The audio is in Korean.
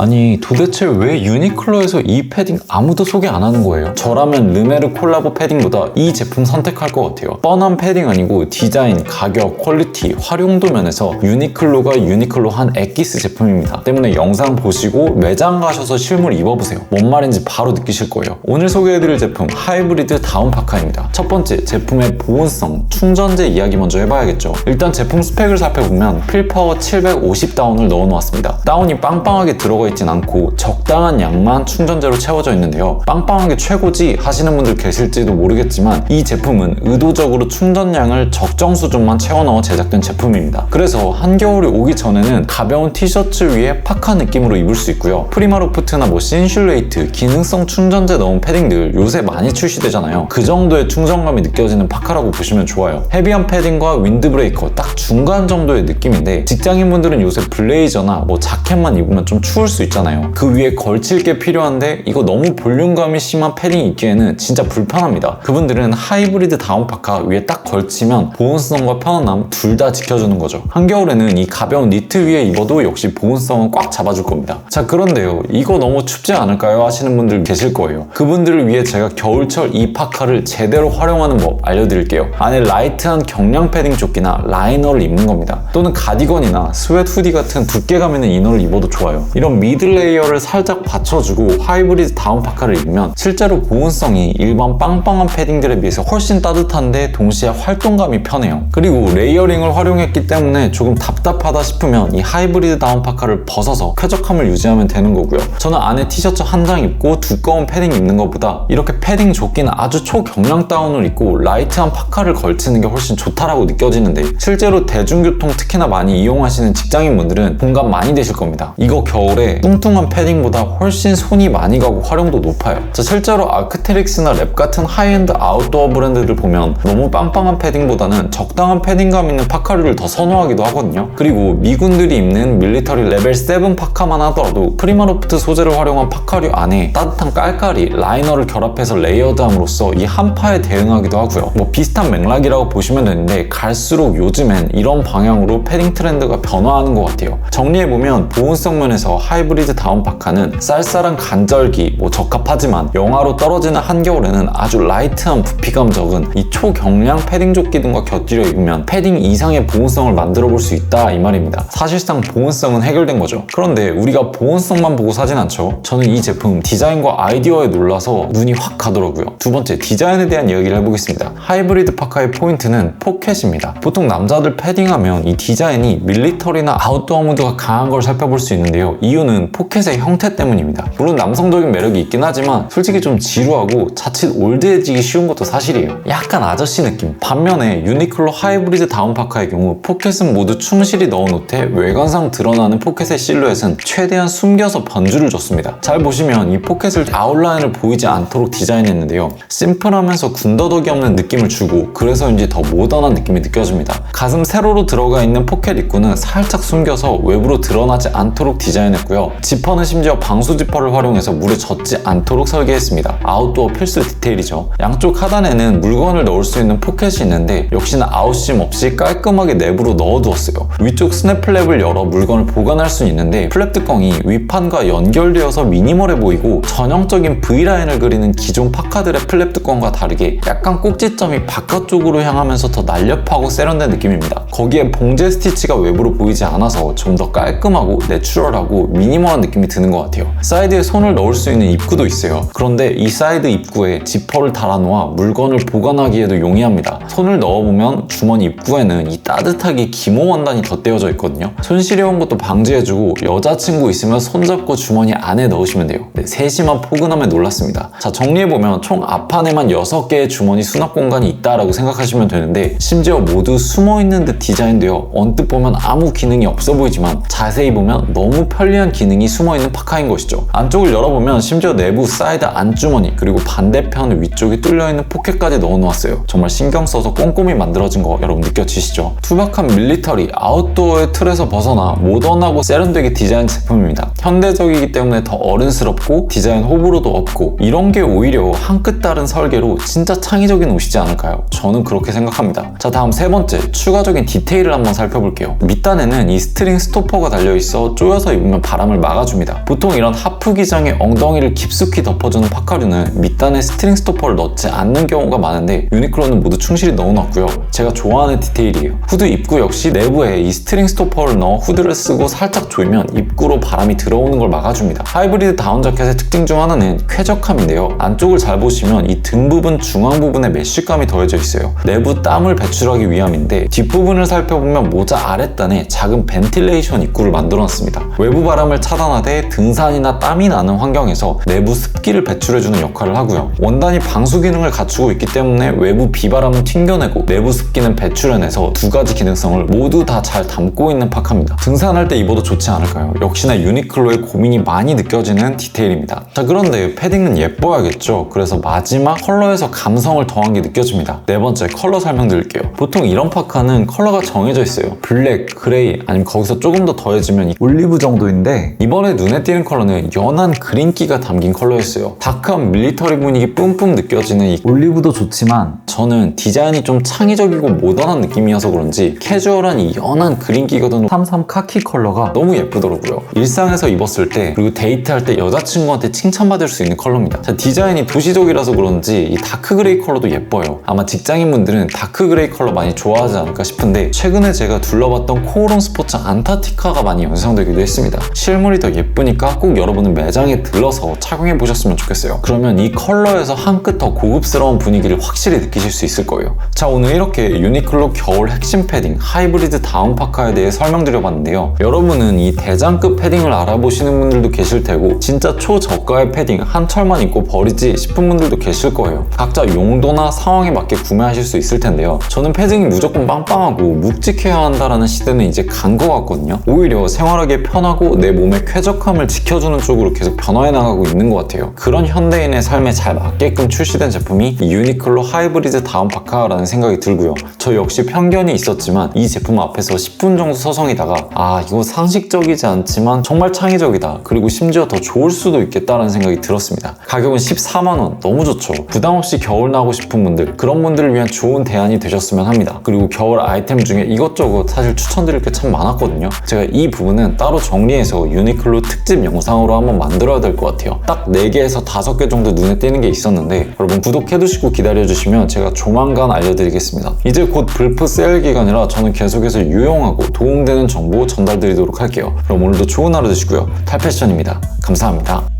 아니 도대체 왜 유니클로에서 이 패딩 아무도 소개 안 하는 거예요? 저라면 르메르 콜라보 패딩보다 이 제품 선택할 것 같아요. 뻔한 패딩 아니고 디자인, 가격, 퀄리티, 활용도 면에서 유니클로가 유니클로한 엑기스 제품입니다. 때문에 영상 보시고 매장 가셔서 실물 입어보세요. 뭔 말인지 바로 느끼실 거예요. 오늘 소개해드릴 제품 하이브리드 다운 파카입니다. 첫 번째, 제품의 보온성, 충전재 이야기 먼저 해봐야겠죠. 일단 제품 스펙을 살펴보면 필파워 750 다운을 넣어놓았습니다. 다운이 빵빵하게 들어가 있진 않고 적당한 양만 충전재로 채워져 있는데요. 빵빵하게 최고지 하시는 분들 계실지도 모르겠지만 이 제품은 의도적으로 충전량을 적정 수준만 채워 넣어 제작된 제품입니다. 그래서 한겨울이 오기 전에는 가벼운 티셔츠 위에 파카 느낌으로 입을 수 있고요. 프리마로프트나 신슐레이트, 기능성 충전재 넣은 패딩들 요새 많이 출시되잖아요. 그 정도의 충전감이 느껴지는 파카라고 보시면 좋아요. 헤비한 패딩과 윈드브레이커 딱 중간 정도의 느낌인데 직장인분들은 요새 블레이저나 자켓만 입으면 좀 추울 수 있잖아요. 그 위에 걸칠 게 필요한데 이거 너무 볼륨감이 심한 패딩 입기에는 진짜 불편합니다. 그분들은 하이브리드 다운 파카 위에 딱 걸치면 보온성과 편안함 둘 다 지켜주는 거죠. 한겨울에는 이 가벼운 니트 위에 입어도 역시 보온성은 꽉 잡아줄 겁니다. 자, 그런데요, 이거 너무 춥지 않을까요? 하시는 분들 계실 거예요. 그분들을 위해 제가 겨울철 이 파카를 제대로 활용하는 법 알려드릴게요. 안에 라이트한 경량 패딩 조끼나 라이너를 입는 겁니다. 또는 가디건이나 스웨트 후디 같은 두께감 있는 이너를 입어도 좋아요. 이런 미드 레이어를 살짝 받쳐주고 하이브리드 다운 파카를 입으면 실제로 보온성이 일반 빵빵한 패딩들에 비해서 훨씬 따뜻한데 동시에 활동감이 편해요. 그리고 레이어링을 활용했기 때문에 조금 답답하다 싶으면 이 하이브리드 다운 파카를 벗어서 쾌적함을 유지하면 되는 거고요. 저는 안에 티셔츠 한 장 입고 두꺼운 패딩 입는 것보다 이렇게 패딩 조끼는 아주 초경량 다운을 입고 라이트한 파카를 걸치는 게 훨씬 좋다라고 느껴지는데 실제로 대중교통 특히나 많이 이용하시는 직장인분들은 공감 많이 되실 겁니다. 이거 겨울에 뚱뚱한 패딩보다 훨씬 손이 많이 가고 활용도 높아요. 자, 실제로 아크테릭스나 랩 같은 하이엔드 아웃도어 브랜드들 보면 너무 빵빵한 패딩보다는 적당한 패딩감 있는 파카류를 더 선호하기도 하거든요. 그리고 미군들이 입는 밀리터리 레벨 7 파카만 하더라도 프리마로프트 소재를 활용한 파카류 안에 따뜻한 깔깔이 라이너를 결합해서 레이어드함으로써 이 한파에 대응하기도 하고요. 비슷한 맥락이라고 보시면 되는데 갈수록 요즘엔 이런 방향으로 패딩 트렌드가 변화하는 것 같아요. 정리해보면 보온성 면에서 하이브리드 다운 파카는 쌀쌀한 간절기 적합하지만 영하로 떨어지는 한겨울에는 아주 라이트한 부피감 적은 이 초경량 패딩 조끼 등과 곁들여 입으면 패딩 이상의 보온성을 만들어 볼 수 있다 이 말입니다. 사실상 보온성은 해결된 거죠. 그런데 우리가 보온성만 보고 사진 않죠? 저는 이 제품 디자인과 아이디어에 놀라서 눈이 확 가더라고요. 두 번째, 디자인에 대한 이야기를 해보겠습니다. 하이브리드 파카의 포인트는 포켓입니다. 보통 남자들 패딩하면 이 디자인이 밀리터리나 아웃도어 무드가 강한 걸 살펴볼 수 있는데요. 이유는 포켓의 형태 때문입니다. 물론 남성적인 매력이 있긴 하지만 솔직히 좀 지루하고 자칫 올드해지기 쉬운 것도 사실이에요. 약간 아저씨 느낌. 반면에 유니클로 하이브리드 다운 파카의 경우 포켓은 모두 충실히 넣어놓되 외관상 드러나는 포켓의 실루엣은 최대한 숨겨서 번주를 줬습니다. 잘 보시면 이 포켓을 아웃라인을 보이지 않도록 디자인했는데요. 심플하면서 군더더기 없는 느낌을 주고 그래서인지 더 모던한 느낌이 느껴집니다. 가슴 세로로 들어가 있는 포켓 입구는 살짝 숨겨서 외부로 드러나지 않도록 디자인했고요. 지퍼는 심지어 방수 지퍼를 활용해서 물에 젖지 않도록 설계했습니다. 아웃도어 필수 디테일이죠. 양쪽 하단에는 물건을 넣을 수 있는 포켓이 있는데 역시나 아웃심 없이 깔끔하게 내부로 넣어두었어요. 위쪽 스냅 플랩을 열어 물건을 보관할 수 있는데 플랩 뚜껑이 윗판과 연결되어서 미니멀해 보이고 전형적인 V라인을 그리는 기존 파카들의 플랩 뚜껑과 다르게 약간 꼭지점이 바깥쪽으로 향하면서 더 날렵하고 세련된 느낌입니다. 거기에 봉제 스티치가 외부로 보이지 않아서 좀 더 깔끔하고 내추럴하고 미니멀한 느낌이 드는 것 같아요. 사이드에 손을 넣을 수 있는 입구도 있어요. 그런데 이 사이드 입구에 지퍼를 달아놓아 물건을 보관하기에도 용이합니다. 손을 넣어보면 주머니 입구에는 이 따뜻하게 기모 원단이 덧대어져 있거든요. 손 시려운 것도 방지해주고 여자친구 있으면 손잡고 주머니 안에 넣으시면 돼요. 세심한 포근함에 놀랐습니다. 자, 정리해보면 총 앞판에만 6개의 주머니 수납 공간이 있다라고 생각하시면 되는데 심지어 모두 숨어있는 듯 디자인되어 언뜻 보면 아무 기능이 없어 보이지만 자세히 보면 너무 편리한 기능이 숨어있는 파카인 것이죠. 안쪽을 열어보면 심지어 내부 사이드 안주머니 그리고 반대편 위쪽에 뚫려있는 포켓까지 넣어놓았어요. 정말 신경 써서 꼼꼼히 만들어진 거 여러분 느껴지시죠? 투박한 밀리터리, 아웃도어의 틀에서 벗어나 모던하고 세련되게 디자인 제품입니다. 현대적이기 때문에 더 어른스럽고 디자인 호불호도 없고 이런 게 오히려 한 끗 다른 설계로 진짜 창의적인 옷이지 않을까요? 저는 그렇게 생각합니다. 자, 다음 세 번째, 추가적인 디테일을 한번 살펴볼게요. 밑단에는 이 스트링 스토퍼가 달려있어 조여서 입으면 바람 바람을 막아줍니다. 보통 이런 하프 기장에 엉덩이를 깊숙이 덮어주는 파카류는 밑단에 스트링 스토퍼를 넣지 않는 경우가 많은데 유니클로는 모두 충실히 넣어놨고요. 제가 좋아하는 디테일이에요. 후드 입구 역시 내부에 이 스트링 스토퍼를 넣어 후드를 쓰고 살짝 조이면 입구로 바람이 들어오는 걸 막아줍니다. 하이브리드 다운 자켓의 특징 중 하나는 쾌적함인데요. 안쪽을 잘 보시면 이 등 부분 중앙 부분에 메쉬감이 더해져 있어요. 내부 땀을 배출하기 위함인데 뒷부분을 살펴보면 모자 아랫단에 작은 벤틸레이션 입구를 만들어놨습니다. 외부 바람을 차단하되 등산이나 땀이 나는 환경에서 내부 습기를 배출해주는 역할을 하고요. 원단이 방수 기능을 갖추고 있기 때문에 외부 비바람은 튕겨내고 내부 습기는 배출해내서 두 가지 기능성을 모두 다 잘 담고 있는 파카입니다. 등산할 때 입어도 좋지 않을까요? 역시나 유니클로의 고민이 많이 느껴지는 디테일입니다. 자, 그런데 패딩은 예뻐야겠죠. 그래서 마지막 컬러에서 감성을 더한 게 느껴집니다. 네 번째 컬러 설명드릴게요. 보통 이런 파카는 컬러가 정해져 있어요. 블랙, 그레이, 아니면 거기서 조금 더 더해지면 올리브 정도인데 이번에 눈에 띄는 컬러는 연한 그린기가 담긴 컬러였어요. 다크한 밀리터리 분위기 뿜뿜 느껴지는 이 올리브도 좋지만 저는 디자인이 좀 창의적이고 모던한 느낌이어서 그런지 캐주얼한 이 연한 그린기가 든 삼삼 카키 컬러가 너무 예쁘더라고요. 일상에서 입었을 때 그리고 데이트할 때 여자친구한테 칭찬받을 수 있는 컬러입니다. 자, 디자인이 도시적이라서 그런지 이 다크 그레이 컬러도 예뻐요. 아마 직장인분들은 다크 그레이 컬러 많이 좋아하지 않을까 싶은데 최근에 제가 둘러봤던 코오롱 스포츠 안타티카가 많이 연상되기도 했습니다. 실물이 더 예쁘니까 꼭 여러분은 매장에 들러서 착용해 보셨으면 좋겠어요. 그러면 이 컬러에서 한 끗 더 고급스러운 분위기를 확실히 느끼실 수 있을 거예요. 자, 오늘 이렇게 유니클로 겨울 핵심 패딩 하이브리드 다운 파카에 대해 설명드려봤는데요. 여러분은 이 대장급 패딩을 알아보시는 분들도 계실 테고 진짜 초저가의 패딩 한 철만 입고 버리지 싶은 분들도 계실 거예요. 각자 용도나 상황에 맞게 구매하실 수 있을 텐데요. 저는 패딩이 무조건 빵빵하고 묵직해야 한다라는 시대는 이제 간 것 같거든요. 오히려 생활하기에 편하고 내 몸의 쾌적함을 지켜주는 쪽으로 계속 변화해 나가고 있는 것 같아요. 그런 현대인의 삶에 잘 맞게끔 출시된 제품이 유니클로 하이브리드 다운 파카라는 생각이 들고요. 저 역시 편견이 있었지만 이 제품 앞에서 10분 정도 서성이다가 아, 이거 상식적이지 않지만 정말 창의적이다. 그리고 심지어 더 좋을 수도 있겠다라는 생각이 들었습니다. 가격은 14만원, 너무 좋죠. 부담 없이 겨울 나고 싶은 분들, 그런 분들을 위한 좋은 대안이 되셨으면 합니다. 그리고 겨울 아이템 중에 이것저것 사실 추천드릴 게 참 많았거든요. 제가 이 부분은 따로 정리해서 유니클로 특집 영상으로 한번 만들어야 될 것 같아요. 딱 4개에서 5개 정도 눈에 띄는 게 있었는데 여러분 구독해두시고 기다려주시면 제가 조만간 알려드리겠습니다. 이제 곧 불프 세일 기간이라 저는 계속해서 유용하고 도움되는 정보 전달드리도록 할게요. 그럼 오늘도 좋은 하루 되시고요. 탈패션입니다. 감사합니다.